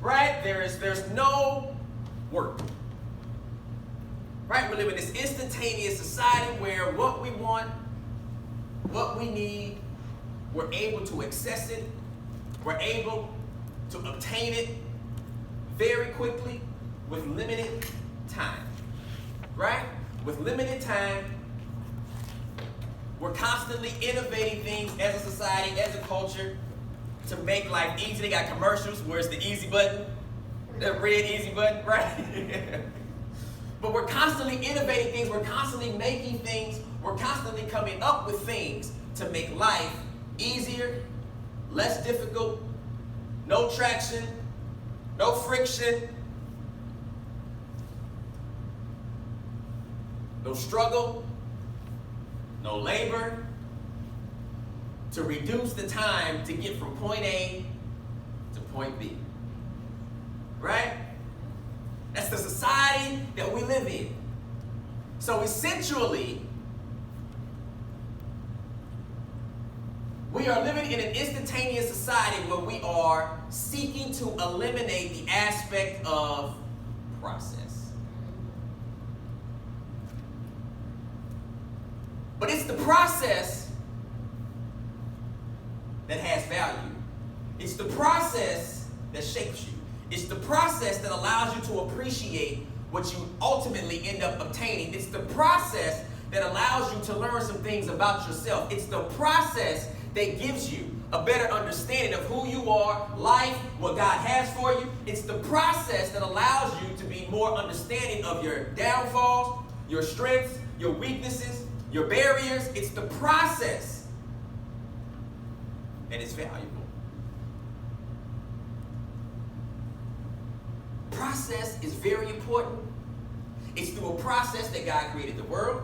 right? There's no work. Right? We live in this instantaneous society where what we want, what we need, we're able to access it. We're able to obtain it very quickly with limited time. Right? With limited time, we're constantly innovating things as a society, as a culture, to make life easy. They got commercials where it's the easy button, the red easy button, right? But we're constantly innovating things. We're constantly making things. We're constantly coming up with things to make life easier, less difficult, no traction, no friction, no struggle, no labor, to reduce the time to get from point A to point B. Right? That's the society that we live in. So essentially, we are living in an instantaneous society where we are seeking to eliminate the aspect of process. But it's the process that has value. It's the process that shapes you. It's the process that allows you to appreciate what you ultimately end up obtaining. It's the process that allows you to learn some things about yourself. It's the process that gives you a better understanding of who you are, life, what God has for you. It's the process that allows you to be more understanding of your downfalls, your strengths, your weaknesses, your barriers. It's the process that is valuable. Process is very important. It's through a process that God created the world.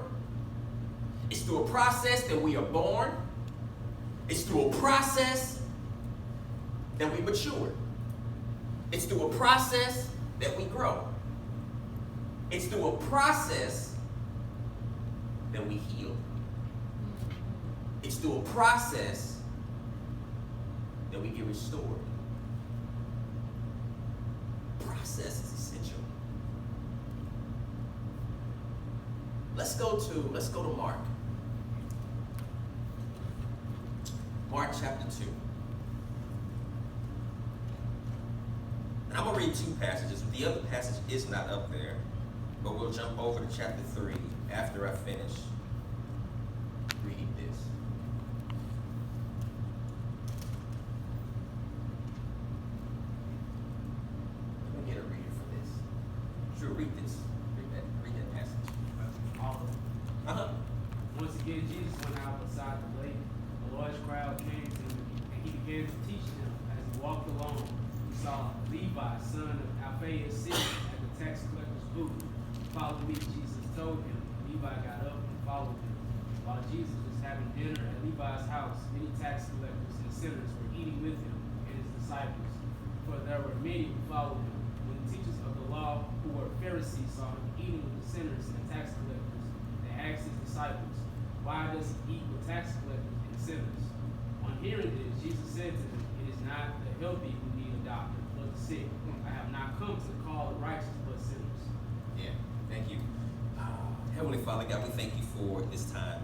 It's through a process that we are born. It's through a process that we mature. It's through a process that we grow. It's through a process that we heal. It's through a process that we get restored. Process is essential. Let's go to Mark. Mark chapter 2. And I'm going to read two passages. The other passage is not up there, but we'll jump over to chapter 3 after I finish reading this. Let me get a reader for this. Sure, read this. Read that passage. All of them. Once again, Jesus went out beside the lake. A large crowd came to him, and he began to teach them. As he walked along, he saw Levi, son of Alphaeus, sitting at the tax collector's booth. Follow me, Jesus told him. Levi got up and followed him. While Jesus was having dinner at Levi's house, many tax collectors and sinners were eating with him and his disciples, for there were many who followed him. When the teachers of the law, who were Pharisees, saw him eating with the sinners and the tax collectors, they asked his disciples, "Why does he eat with tax collectors and sinners?" On hearing this, Jesus said to them, "It is not the healthy who need a doctor, but the sick. I have not come to call the righteous, but sinners." Yeah, thank you. Heavenly Father God, we thank you for this time.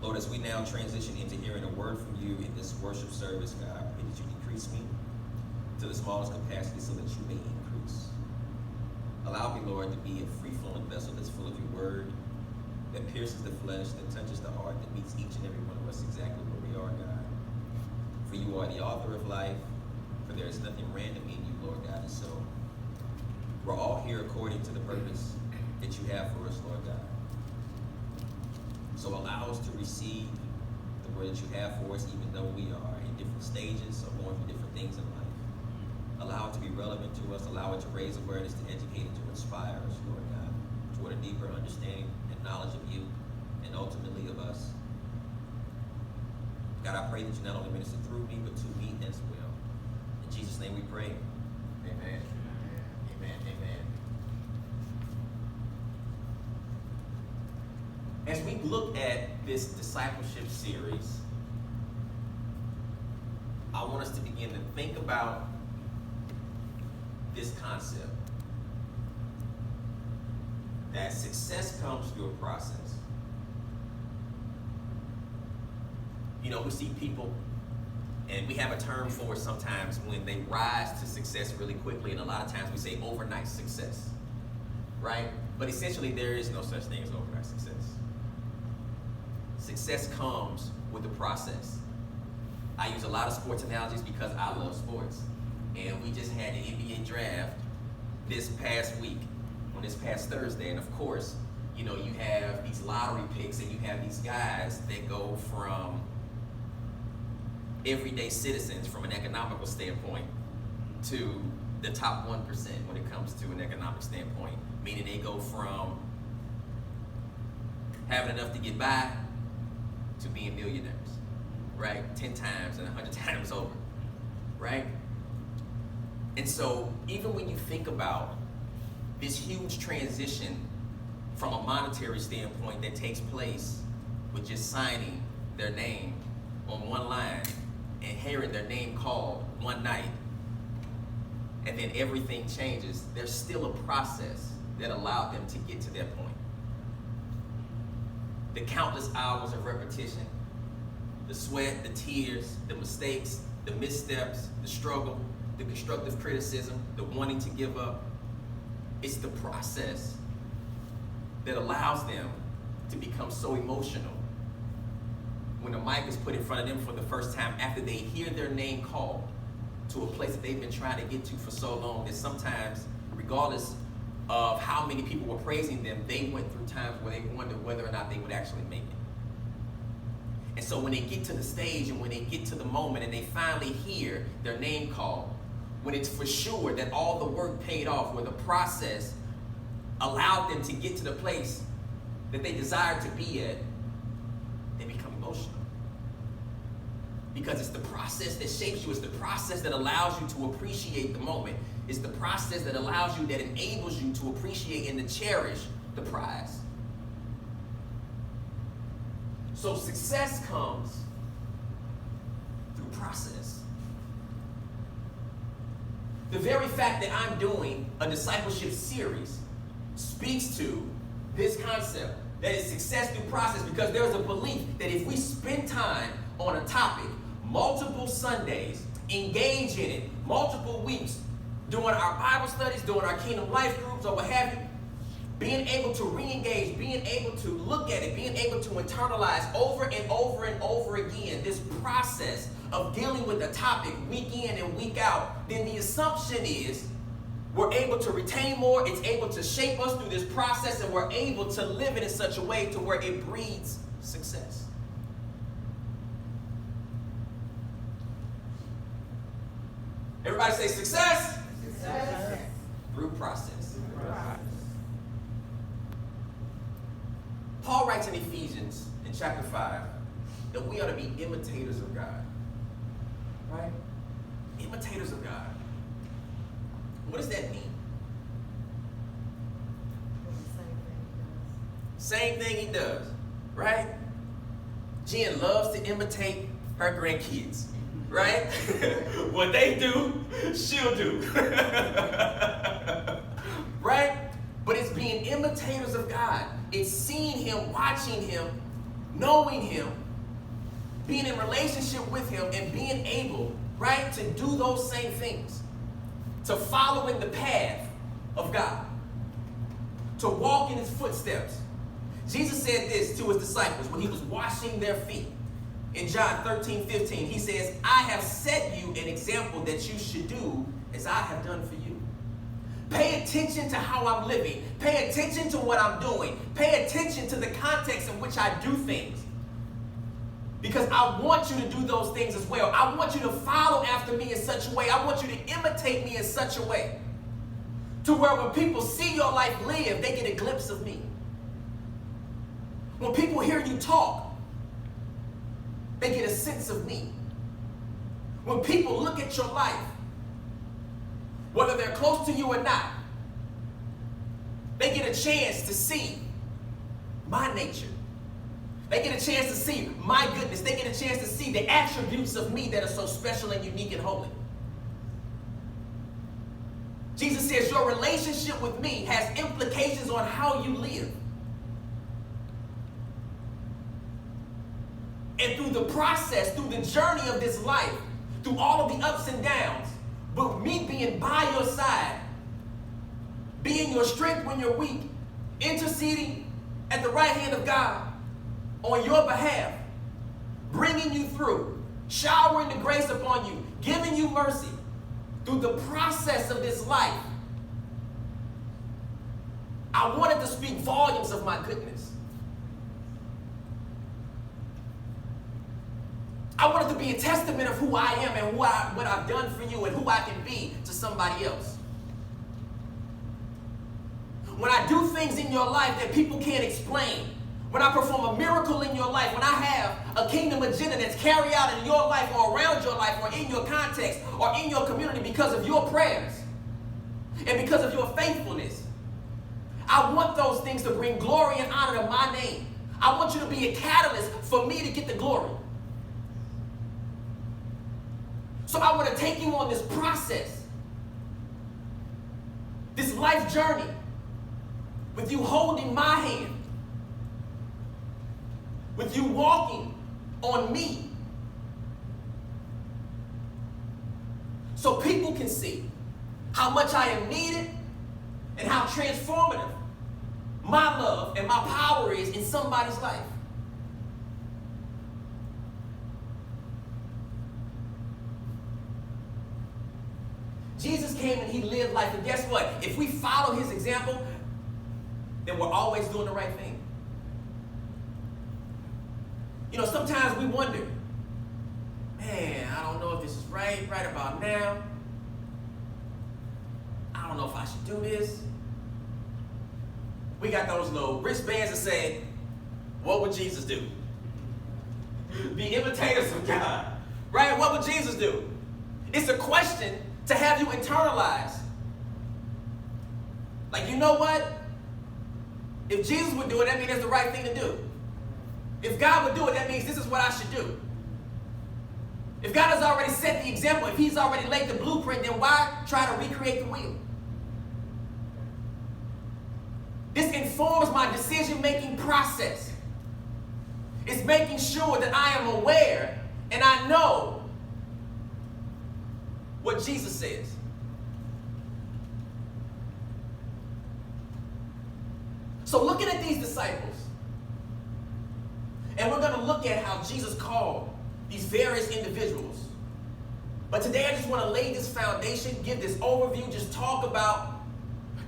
Lord, as we now transition into hearing a word from you in this worship service, God, I pray that you decrease me to the smallest capacity so that you may increase. Allow me, Lord, to be a free-flowing vessel that's full of your word, that pierces the flesh, that touches the heart, that meets each and every one of us exactly where we are, God. For you are the author of life, for there is nothing random in you, Lord God. And so we're all here according to the purpose that you have for us, Lord God. So allow us to receive the word that you have for us, even though we are in different stages or going through different things in life. Allow it to be relevant to us. Allow it to raise awareness, to educate, and to inspire us, Lord God, toward a deeper understanding and knowledge of you and ultimately of us. God, I pray that you not only minister through me, but to me as well. In Jesus' name we pray. Amen. Amen. Amen. As we look at this discipleship series, I want us to begin to think about this concept that success comes through a process. You know, we see people, and we have a term for it sometimes when they rise to success really quickly, and a lot of times we say overnight success, right? But essentially there is no such thing as overnight success. Success comes with the process. I use a lot of sports analogies because I love sports. And we just had the NBA draft this past week, on this past Thursday. And of course, you know, you have these lottery picks and you have these guys that go from everyday citizens from an economical standpoint to the top 1% when it comes to an economic standpoint. Meaning they go from having enough to get by to being millionaires, right? 10 times and 100 times over, right? And so even when you think about this huge transition from a monetary standpoint that takes place with just signing their name on one line and hearing their name called one night, and then everything changes, there's still a process that allowed them to get to that point. The countless hours of repetition, the sweat, the tears, the mistakes, the missteps, the struggle, the constructive criticism, the wanting to give up. It's the process that allows them to become so emotional when a mic is put in front of them for the first time after they hear their name called to a place that they've been trying to get to for so long that sometimes, regardless of how many people were praising them, they went through times where they wondered whether or not they would actually make it. And so when they get to the stage and when they get to the moment and they finally hear their name called, when it's for sure that all the work paid off, where the process allowed them to get to the place that they desired to be at, they become emotional. Because it's the process that shapes you. It's the process that allows you to appreciate the moment. It's the process that allows you, that enables you to appreciate and to cherish the prize. So success comes through process. The very fact that I'm doing a discipleship series speaks to this concept that is success through process, because there's a belief that if we spend time on a topic, multiple Sundays, engage in it, multiple weeks, doing our Bible studies, doing our Kingdom Life groups, or what have you, being able to re-engage, being able to look at it, being able to internalize over and over and over again this process of dealing with a topic week in and week out, then the assumption is we're able to retain more, it's able to shape us through this process, and we're able to live it in such a way to where it breeds success. Everybody say success. Success. Through process. Paul writes in Ephesians in chapter 5 that we ought to be imitators of God. Right? Imitators of God. What does that mean? Same thing he does. Right? Jen loves to imitate her grandkids. Right? What they do, she'll do. Right? But it's being imitators of God. It's seeing him, watching him, knowing him, being in relationship with him, and being able, right, to do those same things. To follow in the path of God. To walk in his footsteps. Jesus said this to his disciples when he was washing their feet. In John 13:15, he says, I have set you an example that you should do as I have done for you. Pay attention to how I'm living. Pay attention to what I'm doing. Pay attention to the context in which I do things. Because I want you to do those things as well. I want you to follow after me in such a way. I want you to imitate me in such a way to where when people see your life live, they get a glimpse of me. When people hear you talk, they get a sense of me. When people look at your life, whether they're close to you or not, they get a chance to see my nature. They get a chance to see my goodness. They get a chance to see the attributes of me that are so special and unique and holy. Jesus says your relationship with me has implications on how you live. And through the process, through the journey of this life, through all of the ups and downs, but me being by your side, being your strength when you're weak, interceding at the right hand of God on your behalf, bringing you through, showering the grace upon you, giving you mercy through the process of this life. I wanted to speak volumes of my goodness. I wanted to be a testament of who I am and what I've done for you and who I can be to somebody else. When I do things in your life that people can't explain, when I perform a miracle in your life, when I have a kingdom agenda that's carried out in your life or around your life or in your context or in your community because of your prayers and because of your faithfulness, I want those things to bring glory and honor to my name. I want you to be a catalyst for me to get the glory. So I want to take you on this process, this life journey, with you holding my hand, with you walking on me, so people can see how much I am needed and how transformative my love and my power is in somebody's life. Jesus came and he lived life, and guess what? If we follow his example, then we're always doing the right thing. You know, sometimes we wonder, man, I don't know if this is right about now. I don't know if I should do this. We got those little wristbands that say, what would Jesus do? Be imitators of God, right? What would Jesus do? It's a question to have you internalize. Like, you know what? If Jesus would do it, that means it's the right thing to do. If God would do it, that means this is what I should do. If God has already set the example, if he's already laid the blueprint, then why try to recreate the wheel? This informs my decision-making process. It's making sure that I am aware and I know what Jesus says. So looking at these disciples, and we're going to look at how Jesus called these various individuals. But today I just want to lay this foundation, give this overview, just talk about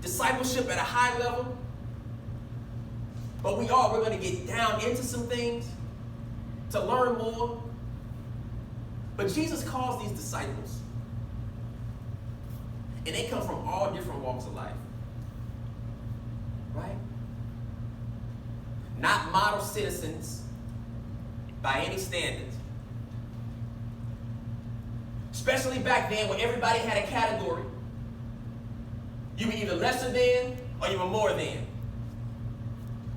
discipleship at a high level. But we're going to get down into some things to learn more. But Jesus calls these disciples, and they come from all different walks of life. Right? Not model citizens by any standards. Especially back then when everybody had a category. You were either lesser than or you were more than.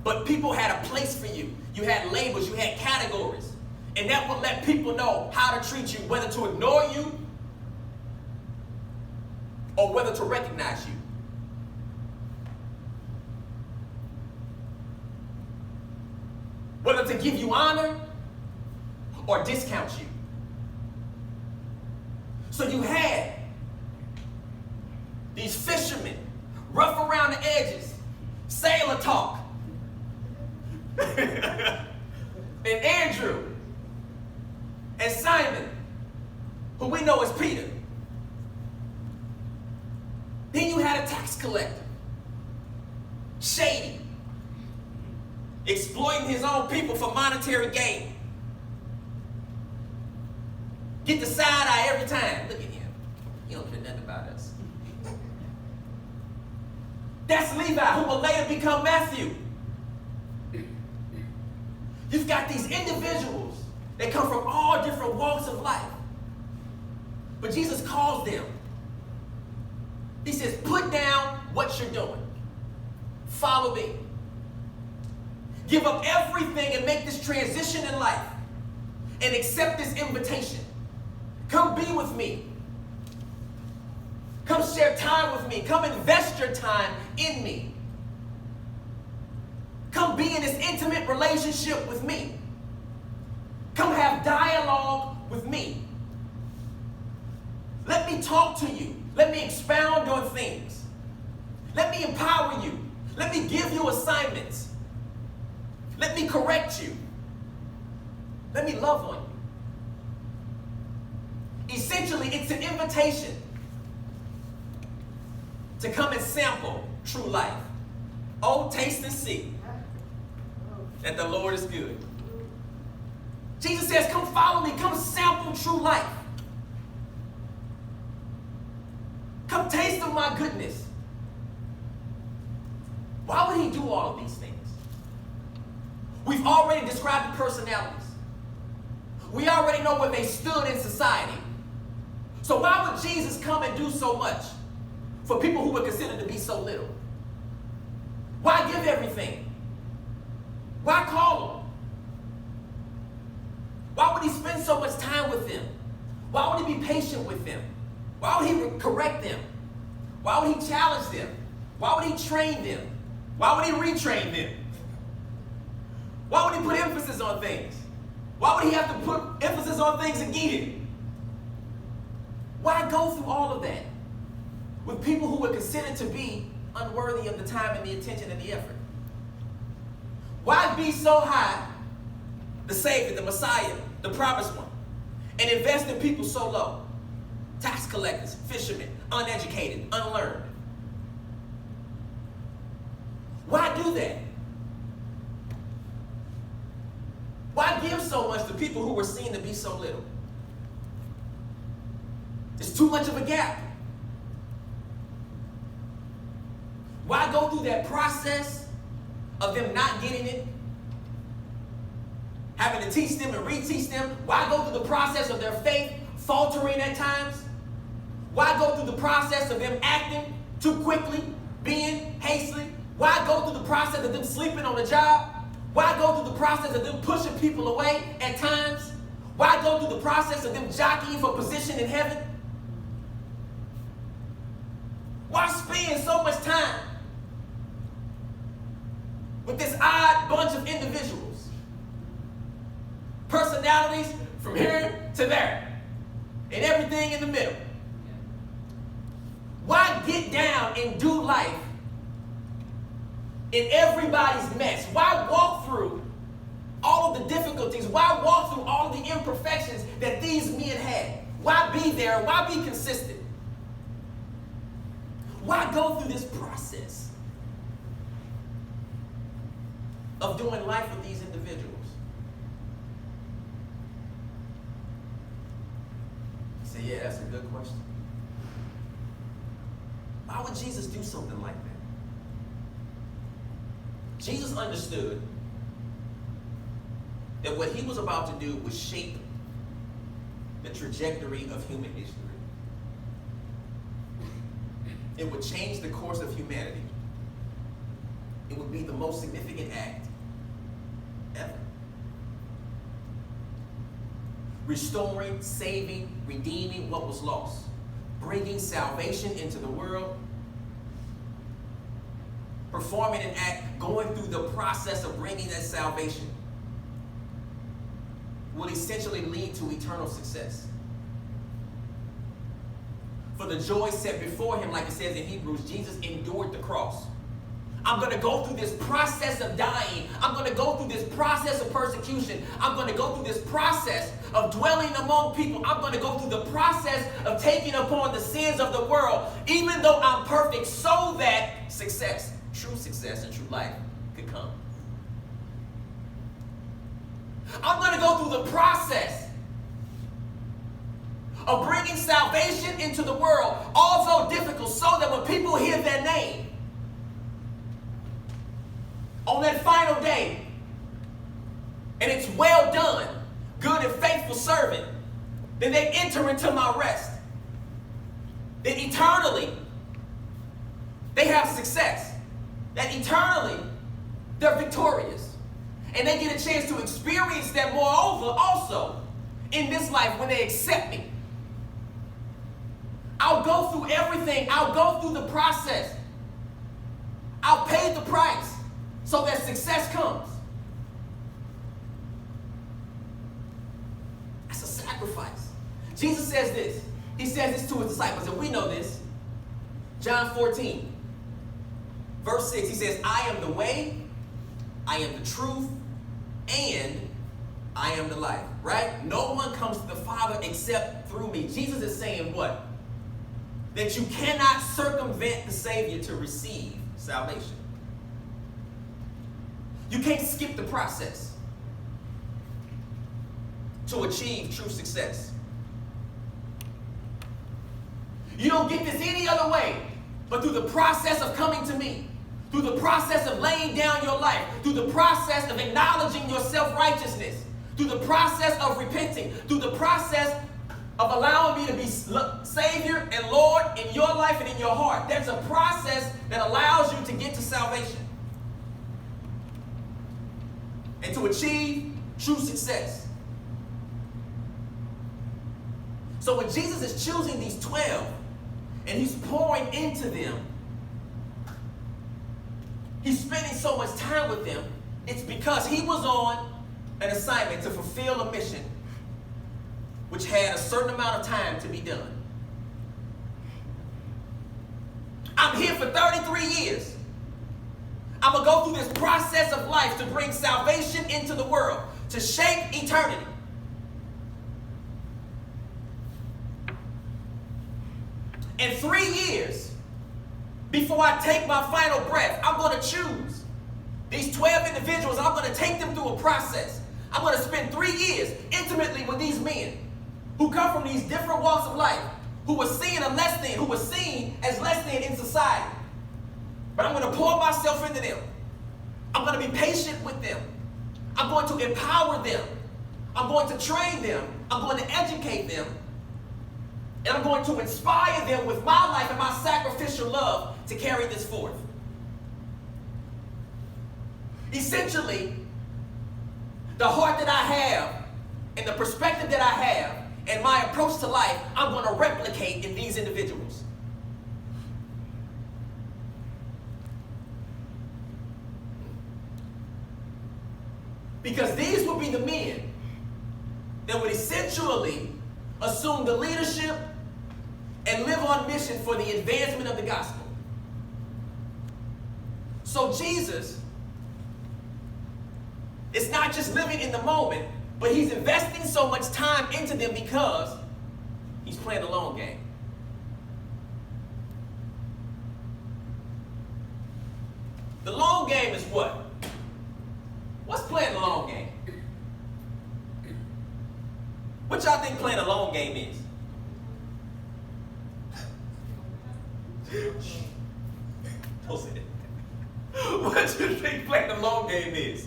But people had a place for you. You had labels, you had categories. And that would let people know how to treat you, whether to ignore you or whether to recognize you. Whether to give you honor or discount you. So you had these fishermen, rough around the edges, sailor talk. And Andrew and Simon, who we know as Peter. Then you had a tax collector, shady, exploiting his own people for monetary gain. Get the side eye every time. Look at him. He don't care nothing about us. That's Levi, who will later become Matthew. You've got these individuals that come from all different walks of life. But Jesus calls them. He says, put down what you're doing. Follow me. Give up everything and make this transition in life. And accept this invitation. Come be with me. Come share time with me. Come invest your time in me. Come be in this intimate relationship with me. Come have dialogue with me. Let me talk to you. Let me expound on things. Let me empower you. Let me give you assignments. Let me correct you. Let me love on you. Essentially, it's an invitation to come and sample true life. Oh, taste and see that the Lord is good. Jesus says, come follow me. Come sample true life. Come taste of my goodness. Why would he do all of these things? We've already described the personalities. We already know where they stood in society. So why would Jesus come and do so much for people who were considered to be so little? Why give everything? Why call them? Why would he spend so much time with them? Why would he be patient with them? Why would he correct them? Why would he challenge them? Why would he train them? Why would he retrain them? Why would he put emphasis on things? Why would he have to put emphasis on things again? Why go through all of that with people who were considered to be unworthy of the time and the attention and the effort? Why be so high, the Savior, the Messiah, the promised one, and invest in people so low? Tax collectors, fishermen, uneducated, unlearned. Why do that? Why give so much to people who were seen to be so little? There's too much of a gap. Why go through that process of them not getting it? Having to teach them and reteach them? Why go through the process of their faith faltering at times? Why go through the process of them acting too quickly, being hastily? Why go through the process of them sleeping on the job? Why go through the process of them pushing people away at times? Why go through the process of them jockeying for position in heaven? Why spend so much time with this odd bunch of individuals? Personalities from here to there, and everything in the middle. Why get down and do life in everybody's mess? Why walk through all of the difficulties? Why walk through all of the imperfections that these men had? Why be there? Why be consistent? Why go through this process of doing life with these individuals? You say, yeah, that's a good question. Why would Jesus do something like that? Jesus understood that what he was about to do would shape the trajectory of human history. It would change the course of humanity. It would be the most significant act ever. Restoring, saving, redeeming what was lost. Bringing salvation into the world. Performing an act, going through the process of bringing that salvation will essentially lead to eternal success. For the joy set before him, like it says in Hebrews, Jesus endured the cross. I'm going to go through this process of dying. I'm going to go through this process of persecution. I'm going to go through this process of dwelling among people. I'm going to go through the process of taking upon the sins of the world, even though I'm perfect, so that success, true success and true life could come. I'm going to go through the process of bringing salvation into the world, although difficult, so that when people hear their name, on that final day, and it's well done, good and faithful servant, then they enter into my rest. Then eternally, they have success. That eternally, they're victorious. And they get a chance to experience that moreover also in this life when they accept me. I'll I'll go through everything. I'll go through the process. I'll pay the price so that success comes. That's a sacrifice. Jesus says this. He says this to his disciples, and we know this. John 14, verse 6, he says, I am the way, I am the truth, and I am the life. Right? No one comes to the Father except through me. Jesus is saying what? That you cannot circumvent the Savior to receive salvation. You can't skip the process to achieve true success. You don't get this any other way but through the process of coming to me, through the process of laying down your life, through the process of acknowledging your self-righteousness, through the process of repenting, through the process of allowing me to be Savior and Lord in your life and in your heart. There's a process that allows you to get to salvation and to achieve true success. So when Jesus is choosing these 12 and he's pouring into them, he's spending so much time with them, it's because he was on an assignment to fulfill a mission which had a certain amount of time to be done. I'm here for 33 years. I'm going to go through this process of life to bring salvation into the world, to shape eternity. In 3 years, before I take my final breath, I'm going to choose these 12 individuals. I'm going to take them through a process. I'm going to spend 3 years intimately with these men who come from these different walks of life, who were seen as less than, who were seen as less than in society. But I'm going to pour myself into them. I'm going to be patient with them. I'm going to empower them. I'm going to train them. I'm going to educate them. And I'm going to inspire them with my life and my sacrificial love to carry this forth. Essentially, the heart that I have and the perspective that I have and my approach to life, I'm going to replicate in these individuals. Because these would be the men that would essentially assume the leadership and live on mission for the advancement of the gospel. So Jesus is not just living in the moment, but he's investing so much time into them because he's playing the long game. The long game is what? What's playing the long game? What y'all think playing the long game is? Don't say that. What do you think playing the long game is?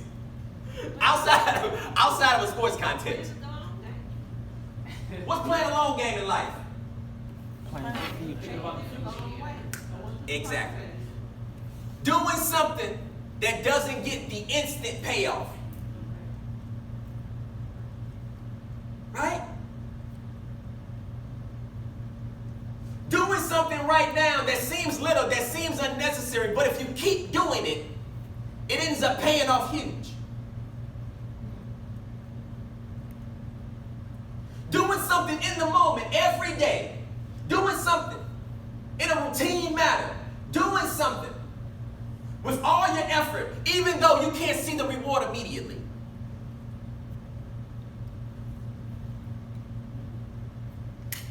Outside of a sports context. What's playing a long game in life? Exactly. Doing something that doesn't get the instant payoff. Right? Doing something right now that seems little, that seems unnecessary, but if you keep doing it, it ends up paying off huge. Doing something in the moment every day. Doing something in a routine manner. Doing something with all your effort, even though you can't see the reward immediately.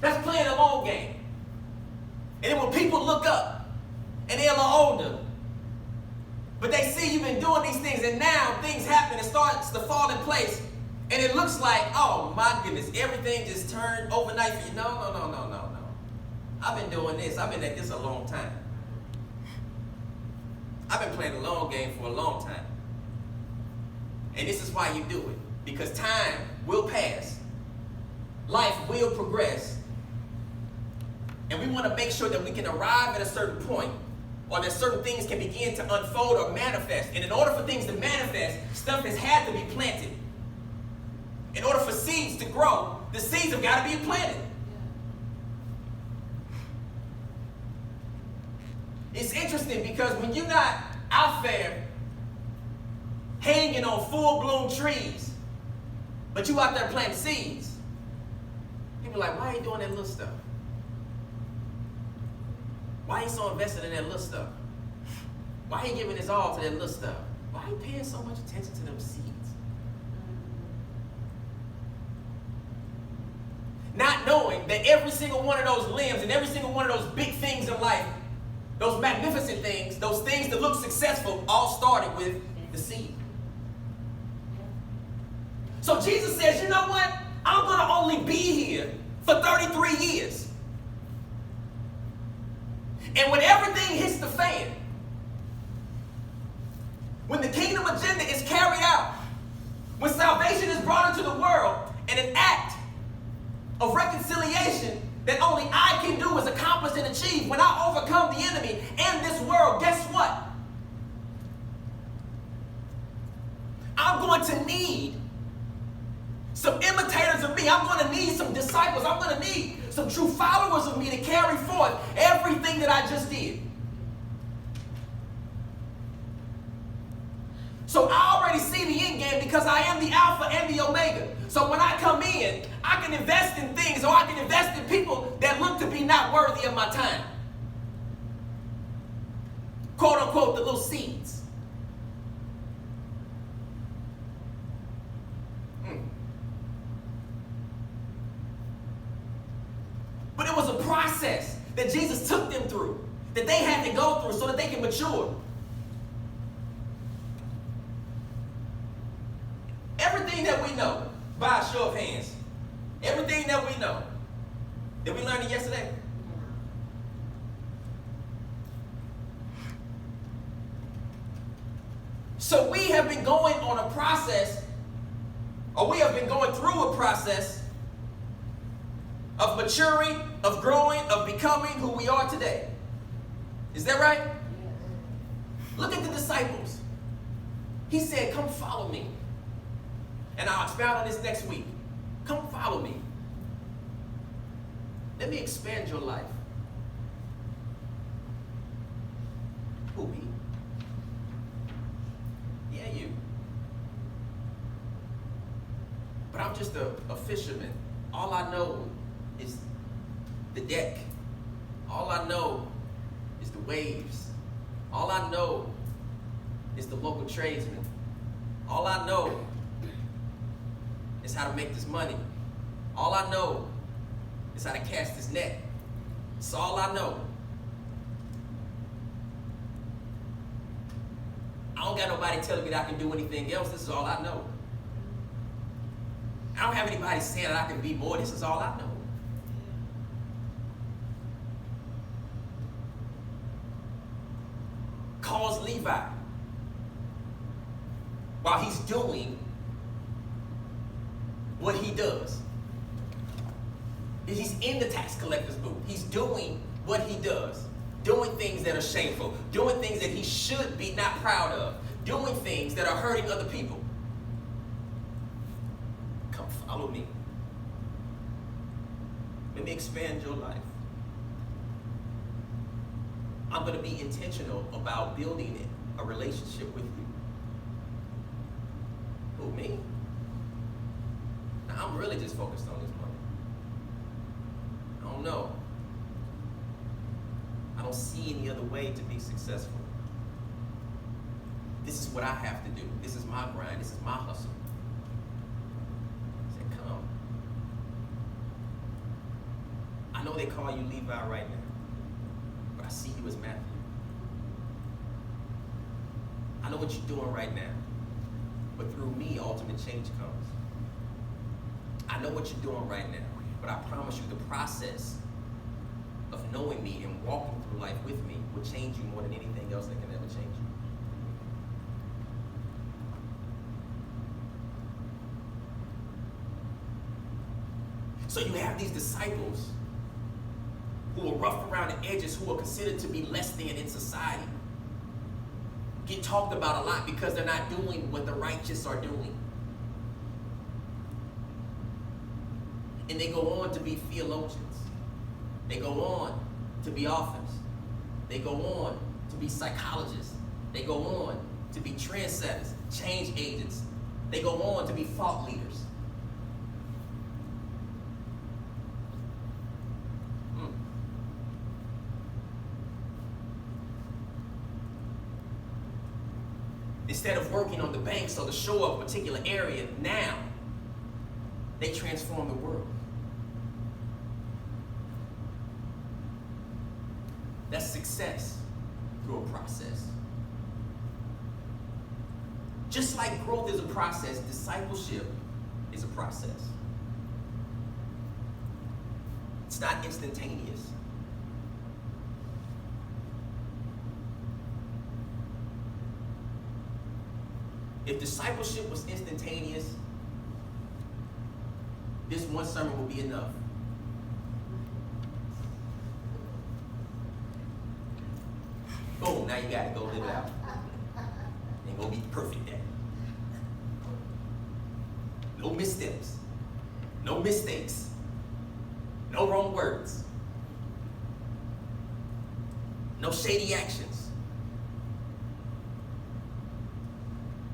That's playing a long game. And then when people look up and they're a little older, but they see you've been doing these things and now things happen and starts to fall in place, and it looks like, oh my goodness, everything just turned overnight for you. No. I've been doing this. I've been at this a long time. I've been playing the long game for a long time. And this is why you do it. Because time will pass. Life will progress. And we want to make sure that we can arrive at a certain point, or that certain things can begin to unfold or manifest. And in order for things to manifest, stuff has had to be planted. In order for seeds to grow, the seeds have got to be planted. It's interesting because when you're not out there hanging on full-bloom trees, but you out there planting seeds, people are like, why are you doing that little stuff? Why are you so invested in that little stuff? Why are you giving his all to that little stuff? Why are you paying so much attention to them seeds? Not knowing that every single one of those limbs and every single one of those big things in life, those magnificent things, those things that look successful, all started with the seed. So Jesus says, you know what? I'm going to only be here for 33 years. And when everything hits the fan, when the kingdom agenda is carried out, when salvation is brought into the world, and an act of reconciliation that only I can do is accomplish and achieve, when I overcome the enemy and this world, guess what? I'm going to need some imitators of me. I'm going to need some disciples. I'm going to need some true followers of me to carry forth everything that I just did. So I already see the end game because I am the Alpha and the Omega. So when I come in, I can invest in things, or I can invest in people that look to be not worthy of my time. Quote unquote, the little seeds. But it was a process that Jesus took them through, that they had to go through so that they can mature. Everything that we know, by a show of hands, everything that we know, did we learn it yesterday? So we have been going on a process, or we have been going through a process of maturing, of growing, of becoming who we are today. Is that right? Look at the disciples. He said, come follow me. And I'll expound on this next week. Come follow me. Let me expand your life. Who, me? Yeah, you. But I'm just a fisherman. All I know is the deck. All I know is the waves. All I know is the local tradesman. All I know is how to make this money. All I know is how to cast this net. That's all I know. I don't got nobody telling me that I can do anything else. This is all I know. I don't have anybody saying that I can be more. This is all I know. Calls Levi while he's doing what he does. He's in the tax collector's booth. He's doing what he does. Doing things that are shameful. Doing things that he should be not proud of. Doing things that are hurting other people. Come follow me. Let me expand your life. I'm going to be intentional about building a relationship with you. Who, me? Now, I'm really just focused on this money. I don't know. I don't see any other way to be successful. This is what I have to do. This is my grind. This is my hustle. I said, come. I know they call you Levi right now, but I see you as Matthew. I know what you're doing right now, but through me, ultimate change comes. I know what you're doing right now, but I promise you the process of knowing me and walking through life with me will change you more than anything else that can ever change you. So you have these disciples who are rough around the edges, who are considered to be less than in society, get talked about a lot because they're not doing what the righteous are doing. And they go on to be theologians. They go on to be authors. They go on to be psychologists. They go on to be trendsetters, change agents. They go on to be thought leaders. Instead of working on the banks or the shore of a particular area, now they transform the world. That's success through a process. Just like growth is a process, discipleship is a process. It's not instantaneous. If discipleship was instantaneous, this one sermon will be enough. Boom, now you got to go live it out. Ain't gonna be perfect at it. No missteps. No mistakes. No wrong words. No shady actions.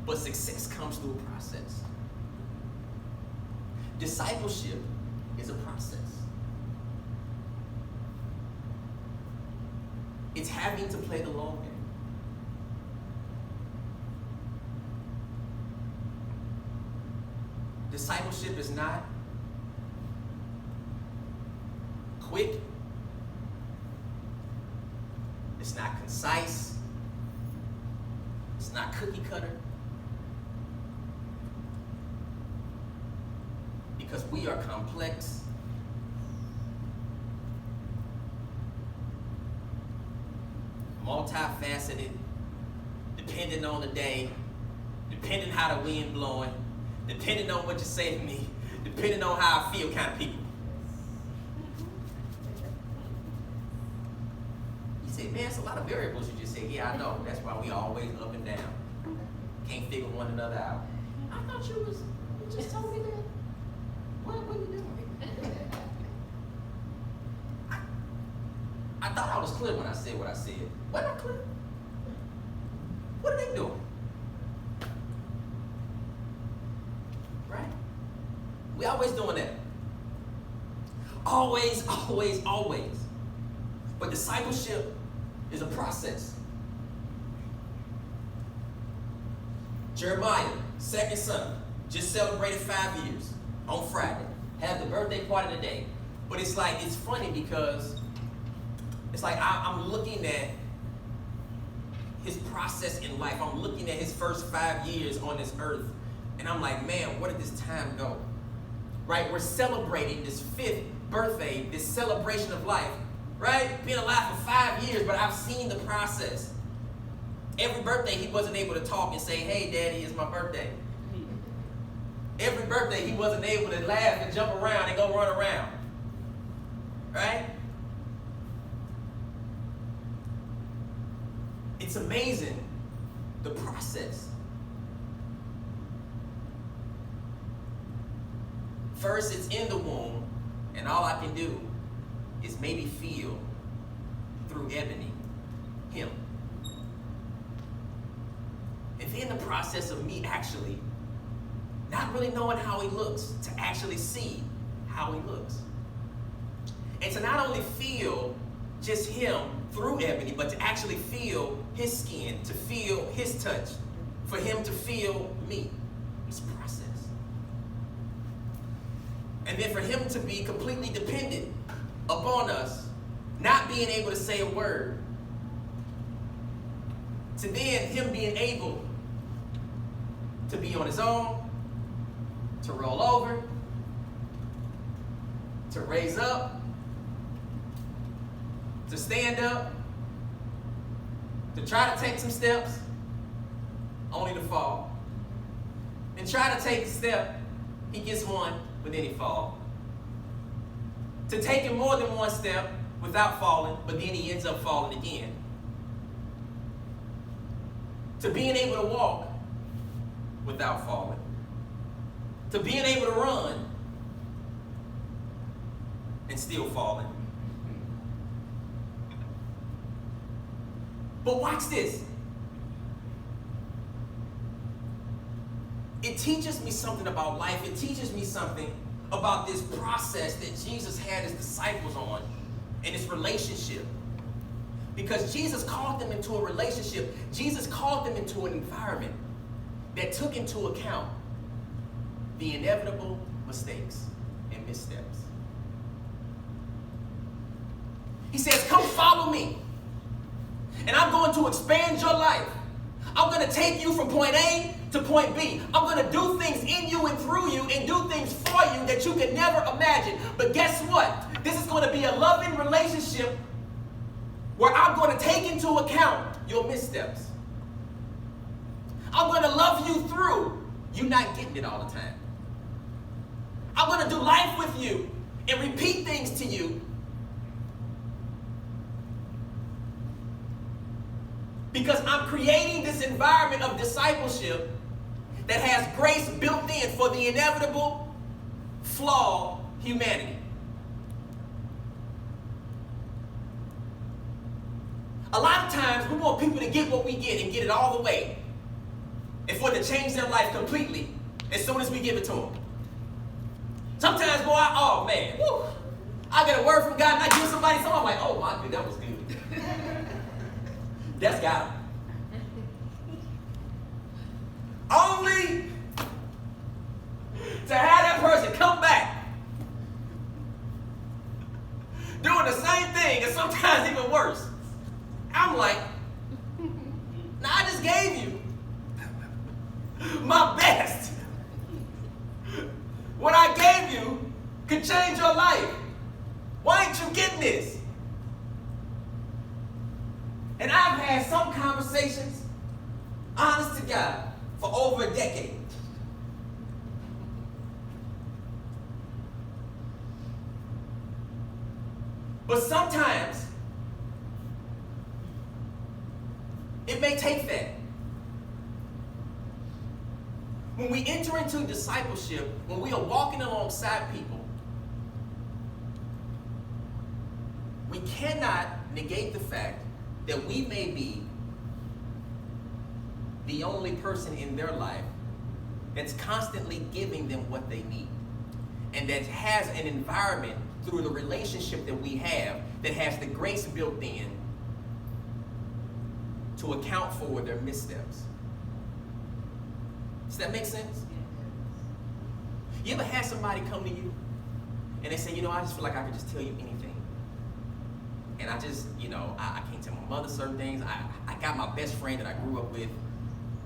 But success comes through a process. Discipleship is a process. It's having to play the long game. Discipleship is not quick. It's not concise. It's not cookie cutter. Because we are complex, multifaceted, depending on the day, depending how the wind blowing, depending on what you say to me, depending on how I feel kind of people. You say, man, it's a lot of variables you just said. Yeah, I know. That's why we always up and down. Can't figure one another out. I thought you just told me that. What are you doing? I thought I was clear when I said what I said. Wasn't I clear? What are they doing? Right? We always doing that. Always, always, always. But discipleship is a process. Jeremiah, second son, just celebrated 5 years on Friday. Have the birthday party today. But it's funny because it's like I'm looking at his process in life. I'm looking at his first 5 years on this earth. And I'm like, man, where did this time go? Right? We're celebrating this 5th birthday, this celebration of life. Right? Been alive for 5 years, but I've seen the process. Every birthday he wasn't able to talk and say, hey, Daddy, it's my birthday. Every birthday he wasn't able to laugh and jump around and go run around. Right? It's amazing, the process. First, it's in the womb, and all I can do is maybe feel through Ebony, him. And then the process of me actually not really knowing how he looks, to actually see how he looks. And to not only feel just him through Ebony, but to actually feel his skin, to feel his touch, for him to feel me. It's a process. And then for him to be completely dependent upon us, not being able to say a word, to then him being able to be on his own, to roll over, to raise up, to stand up, to try to take some steps, only to fall. And try to take a step, he gets one, but then he falls. To take him more than one step without falling, but then he ends up falling again. To being able to walk without falling. To being able to run and still falling. But watch this. It teaches me something about life. It teaches me something about this process that Jesus had his disciples on and this relationship. Because Jesus called them into a relationship. Jesus called them into an environment that took into account the inevitable mistakes and missteps. He says, come follow me. And I'm going to expand your life. I'm going to take you from point A to point B. I'm going to do things in you and through you and do things for you that you could never imagine. But guess what? This is going to be a loving relationship where I'm going to take into account your missteps. I'm going to love you through you not getting it all the time. I'm going to do life with you and repeat things to you because I'm creating this environment of discipleship that has grace built in for the inevitable, flawed humanity. A lot of times we want people to get what we get and get it all the way and for it to change their life completely as soon as we give it to them. Sometimes, boy, oh man, whew, I get a word from God and I give somebody something, I'm like, oh my God, that was good. That's got him. Only to have that person come back doing the same thing and sometimes even worse. I'm like, nah, I just gave you my best. What I gave you could change your life. Why ain't you getting this? And I've had some conversations, honest to God, for over a decade. But sometimes it may take that. When we enter into discipleship, when we are walking alongside people, we cannot negate the fact that we may be the only person in their life that's constantly giving them what they need, and that has an environment through the relationship that we have that has the grace built in to account for their missteps. Does that make sense? You ever had somebody come to you and they say, you know, I just feel like I could just tell you anything. And I just, you know, I can't tell my mother certain things. I got my best friend that I grew up with,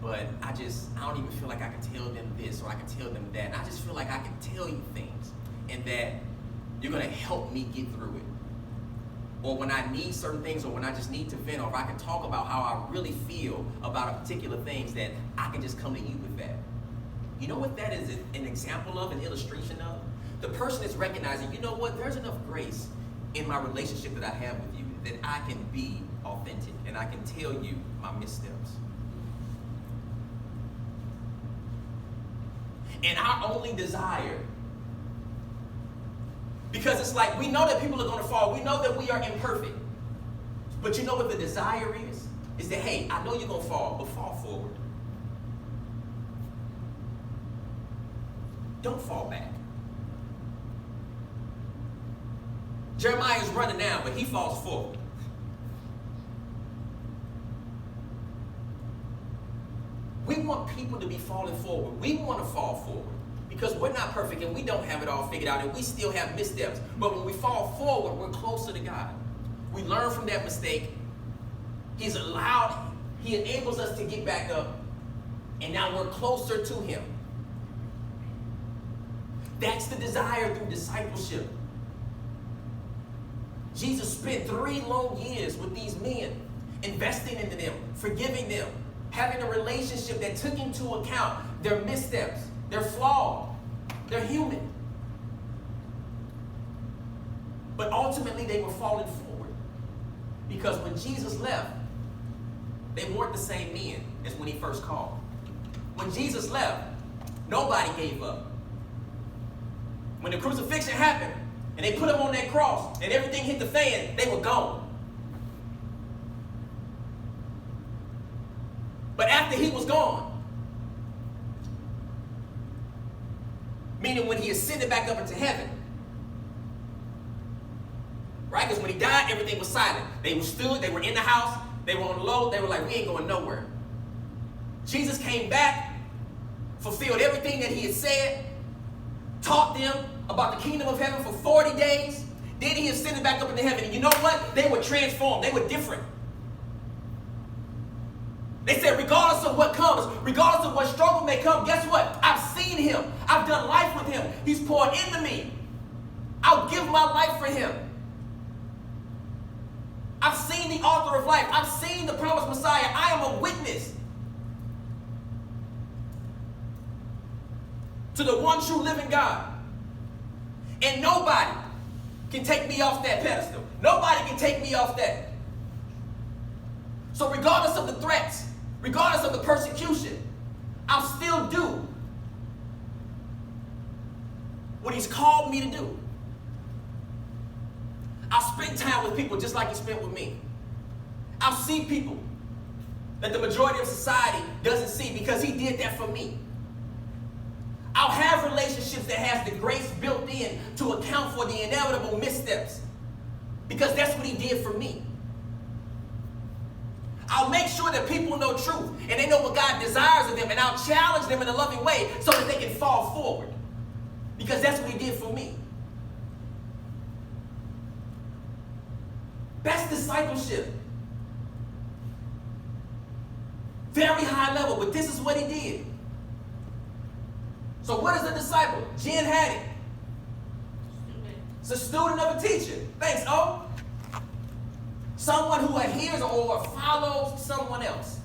but I don't even feel like I can tell them this or I can tell them that. And I just feel like I can tell you things and that you're going to help me get through it. Or when I need certain things, or when I just need to vent, or if I can talk about how I really feel about a particular things, that I can just come to you with that. You know what that is an example of, an illustration of? The person is recognizing, you know what, there's enough grace in my relationship that I have with you that I can be authentic and I can tell you my missteps. And our only desire, because it's like we know that people are going to fall. We know that we are imperfect. But you know what the desire is? Is that, hey, I know you're going to fall, but fall forward. Don't fall back. Jeremiah is running now, but he falls forward. We want people to be falling forward. We want to fall forward. Because we're not perfect and we don't have it all figured out and we still have missteps. But when we fall forward, we're closer to God. We learn from that mistake. He enables us to get back up. And now we're closer to Him. That's the desire through discipleship. Jesus spent 3 long years with these men, investing into them, forgiving them, having a relationship that took into account their missteps. They're flawed. They're human. But ultimately, they were falling forward. Because when Jesus left, they weren't the same men as when He first called. When Jesus left, nobody gave up. When the crucifixion happened, and they put Him on that cross, and everything hit the fan, they were gone. But after he was gone, meaning when he ascended back up into heaven, right? Because when he died, everything was silent. They were in the house, they were on the low, they were like, we ain't going nowhere. Jesus came back, fulfilled everything that he had said, taught them about the kingdom of heaven for 40 days. Then he ascended back up into heaven. And you know what? They were transformed. They were different. They said, regardless of what comes, regardless of what struggle may come, guess what? I've seen him. I've done life with him. He's poured into me. I'll give my life for him. I've seen the author of life. I've seen the promised Messiah. I am a witness to the one true living God. And nobody can take me off that pedestal. Nobody can take me off that. So regardless of the threats, regardless of the persecution, I'll still do what he's called me to do. I'll spend time with people just like he spent with me. I'll see people that the majority of society doesn't see because he did that for me. I'll have relationships that has the grace built in to account for the inevitable missteps because that's what he did for me. I'll make sure that people know truth and they know what God desires of them, and I'll challenge them in a loving way so that they can fall forward because that's what he did for me. That's discipleship. Very high level, but this is what he did. So what is a disciple? Jen had it. It's a student of a teacher. Thanks, O. Someone who adheres or follows someone else.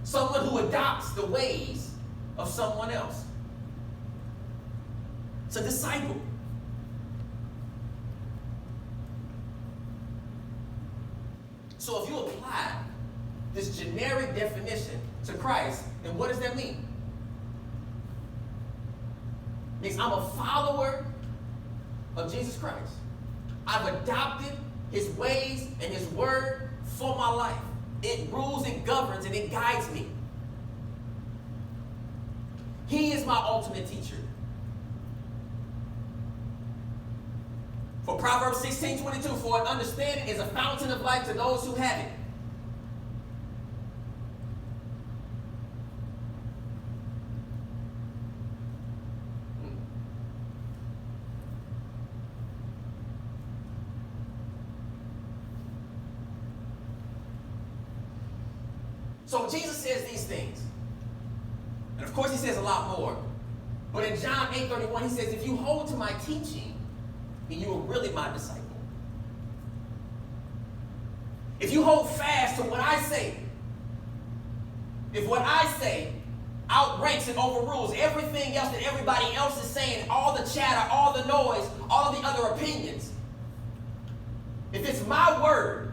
Someone who adopts the ways of someone else. It's a disciple. So if you apply this generic definition to Christ, then what does that mean? It means I'm a follower of Jesus Christ. I've adopted his ways and his word for my life. It rules, it governs, and it guides me. He is my ultimate teacher. For Proverbs 16:22, for an understanding is a fountain of life to those who have it. So Jesus says these things. And of course he says a lot more. But in John 8:31, he says, if you hold to my teaching, then you are really my disciple. If you hold fast to what I say, if what I say outranks and overrules everything else that everybody else is saying, all the chatter, all the noise, all of the other opinions, if it's my word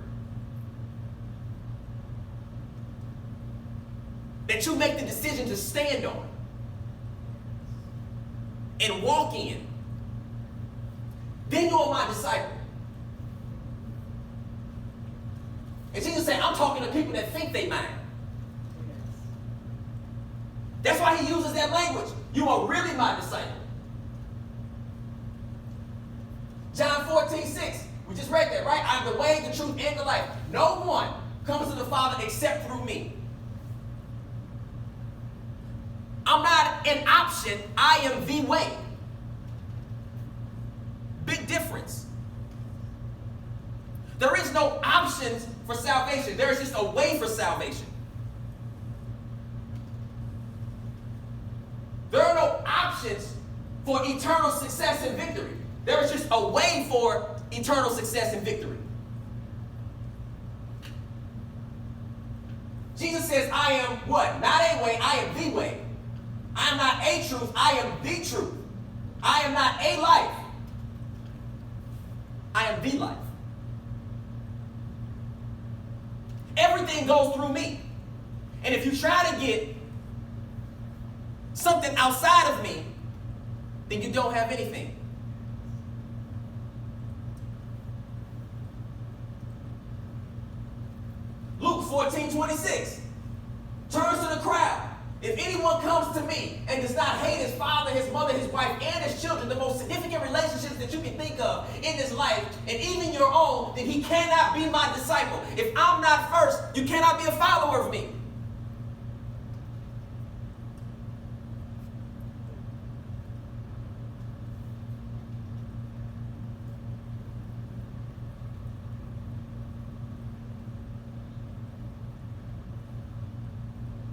that you make the decision to stand on and walk in, then you're my disciple. And Jesus said, I'm talking to people that think they mine. That's why he uses that language. You are really my disciple. John 14:6. We just read that, right? I'm the way, the truth, and the life. No one comes to the Father except through me. I'm not an option. I am the way. Big difference. There is no options for salvation. There is just a way for salvation. There are no options for eternal success and victory. There is just a way for eternal success and victory. Jesus says, I am what? Not a way, I am the way. I am not a truth, I am the truth. I am not a life. I am the life. Everything goes through me. And if you try to get something outside of me, then you don't have anything. Luke 14:26. Turns to the crowd. If anyone comes to me and does not hate his father, his mother, his wife, and his children, the most significant relationships that you can think of in this life, and even your own, then he cannot be my disciple. If I'm not first, you cannot be a follower of me.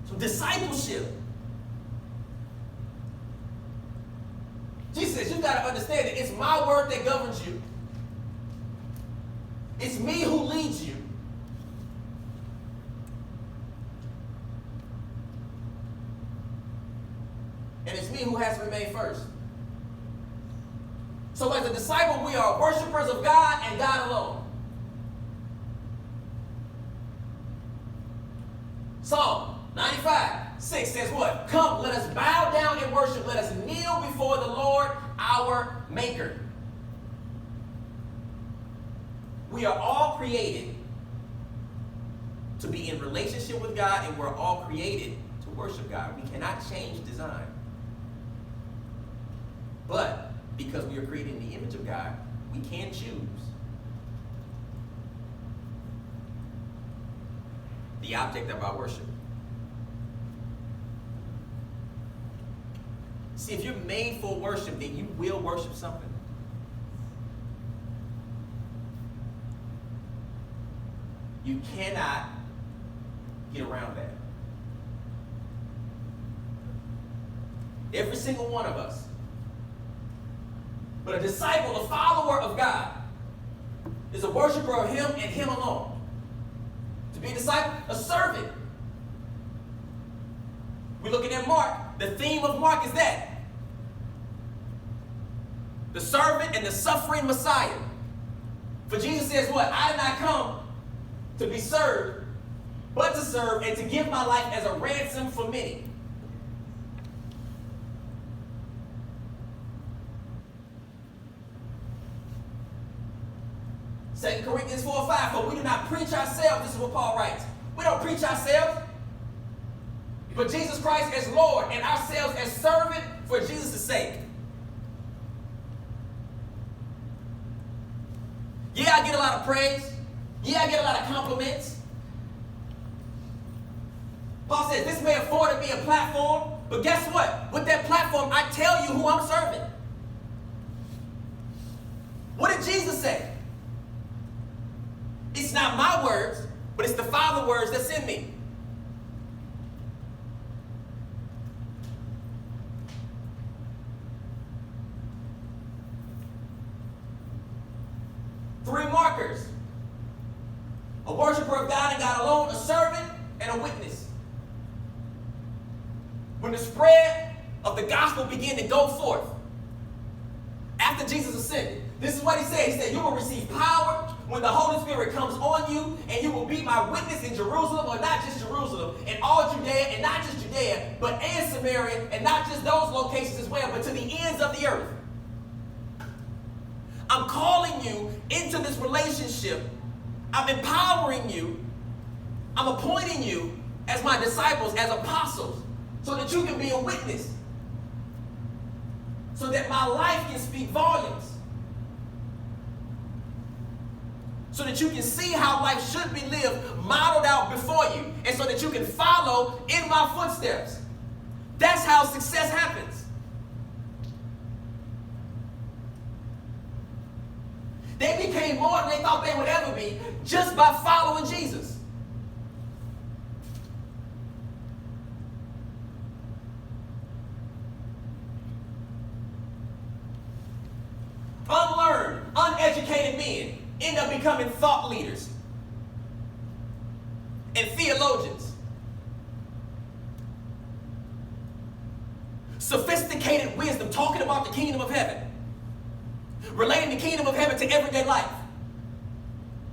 So discipleship. Jesus says you got to understand that it's my word that governs you. It's me who leads you. And it's me who has to remain first. So as a disciple, we are worshipers of God and God alone. Psalm 95:6 says what? Come, let us bow down and worship. Let us kneel before the Lord, our Maker. We are all created to be in relationship with God, and we're all created to worship God. We cannot change design. But because we are created in the image of God, we can choose the object of our worship. See, if you're made for worship, then you will worship something. You cannot get around that. Every single one of us. But a disciple, a follower of God, is a worshiper of Him and Him alone. To be a disciple, a servant. We're looking at Mark. The theme of Mark is that. The servant and the suffering Messiah. For Jesus says what? I did not come to be served, but to serve and to give my life as a ransom for many. Second Corinthians 4:5, for we do not preach ourselves. This is what Paul writes. We don't preach ourselves, but Jesus Christ as Lord and ourselves as servant for Jesus' sake. Yeah, I get a lot of praise. Yeah, I get a lot of compliments. Paul says this may afford me a platform, but guess what? With that platform, I tell you who I'm serving. What did Jesus say? It's not my words, but it's the Father's words that's in me. Three markers. A worshiper of God and God alone, a servant, and a witness. When the spread of the gospel began to go forth, after Jesus ascended, this is what he said. He said, you will receive power when the Holy Spirit comes on you, and you will be my witness in Jerusalem, or not just Jerusalem, in all Judea, and not just Judea, but and Samaria, and not just those locations as well, but to the ends of the earth. I'm calling you into this relationship. I'm empowering you. I'm appointing you as my disciples, as apostles, so that you can be a witness. So that my life can speak volumes. So that you can see how life should be lived, modeled out before you. And so that you can follow in my footsteps. That's how success happens. They became more than they thought they would ever be just by following Jesus. Unlearned, uneducated men end up becoming thought leaders and theologians. Sophisticated wisdom, talking about the kingdom of heaven. Relating the kingdom of heaven to everyday life.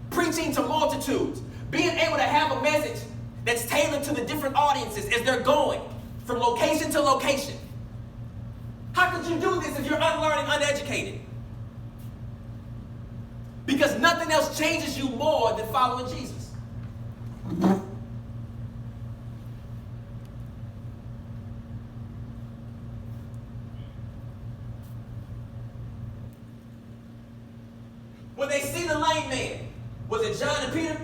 Preaching to multitudes. Being able to have a message that's tailored to the different audiences as they're going from location to location. How could you do this if you're unlearned and uneducated? Because nothing else changes you more than following Jesus. When they see the lame man, was it John and Peter?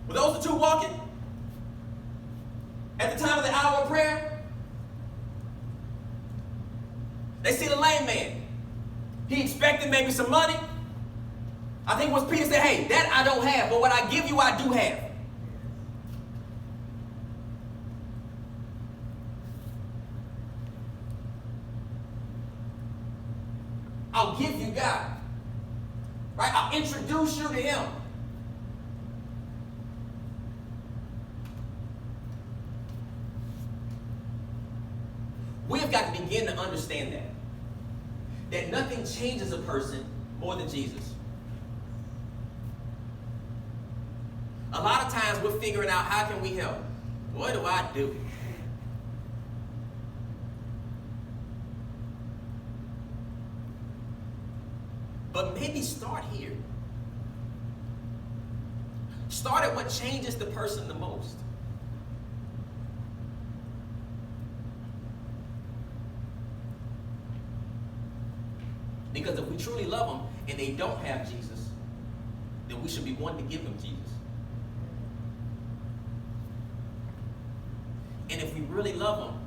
Were those the two walking? At the time of the hour of prayer? They see the lame man. He expected maybe some money. I think once Peter said, hey, that I don't have, but what I give you, I do have. I'll give you God. Right? I'll introduce you to him. We have got to begin to understand that nothing changes a person more than Jesus. A lot of times we're figuring out, how can we help? What do I do? But maybe start here. Start at what changes the person the most. Because if we truly love them and they don't have Jesus, then we should be wanting to give them Jesus. And if we really love them,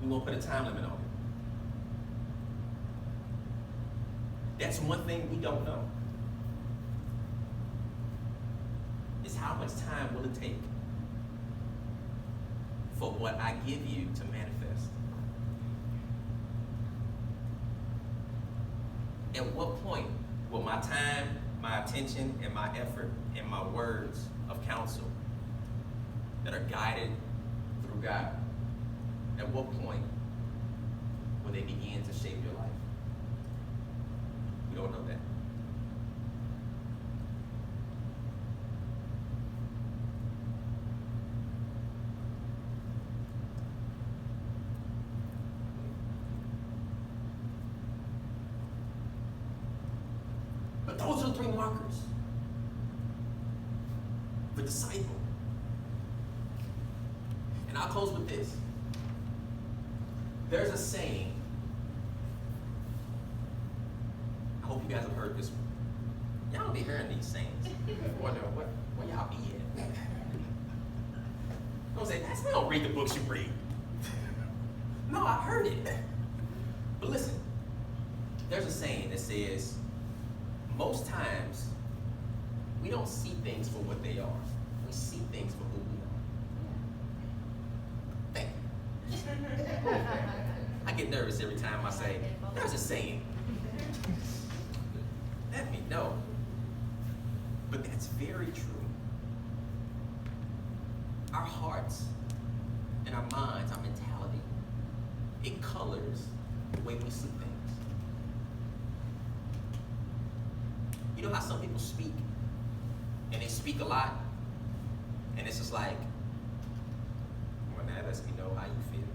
we won't put a time limit on it. That's one thing we don't know. Is how much time will it take for what I give you to manifest? At what point will my time, my attention, and my effort, and my words of counsel that are guided through God, at what point will they begin to shape your life? We don't know that. But those are the three markers for disciple. And I'll close with this. There's a saying, I hope you guys have heard this one. Y'all don't be hearing these sayings. Wonder where y'all be at. Don't say, we don't read the books you read. No, I heard it. But listen, there's a saying that says, most times, we don't see things for what they are. We see things for who we are. Thank you. I get nervous every time I say, there's a saying. Let me know. But that's very true. Our hearts and our minds, our mentality, it colors the way we see things. You know how some people speak, and they speak a lot, and it's just like, well, that lets me know how you feel.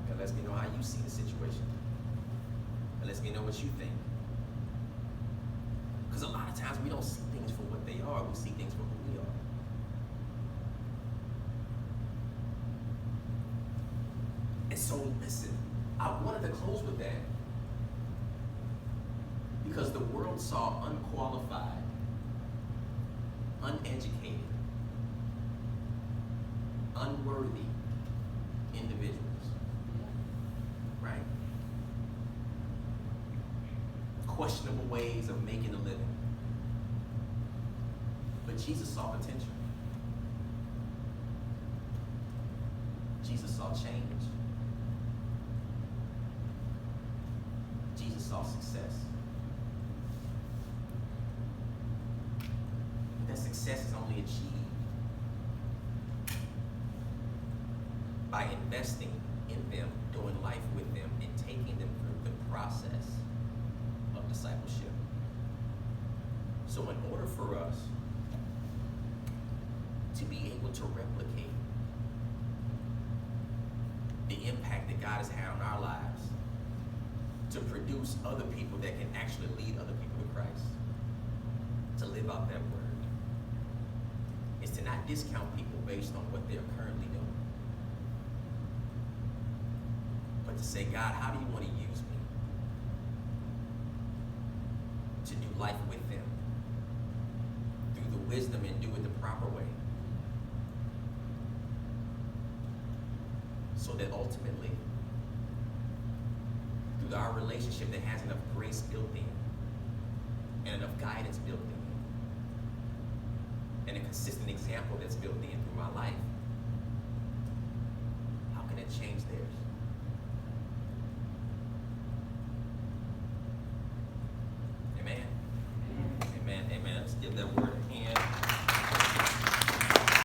That lets me know how you see the situation. That lets me know what you think. Because a lot of times we don't see things for what they are, we see things for who we are. And so, listen, I wanted to close with that. Because the world saw unqualified, uneducated, unworthy individuals. Right? Questionable ways of making a living. But Jesus saw potential. Jesus saw change. Jesus saw success. That success is only achieved by investing in them, doing life with them, and taking them through the process of discipleship. So in order for us to be able to replicate the impact that God has had on our lives, to produce other people that can actually lead other people to Christ, to live out that word, is to not discount people based on what they're currently doing, but to say, God, how do you want to use me to do life with them through the wisdom and do it the proper way, so that ultimately, through our relationship that has enough grace built in and enough guidance built in and a consistent example that's built in through my life,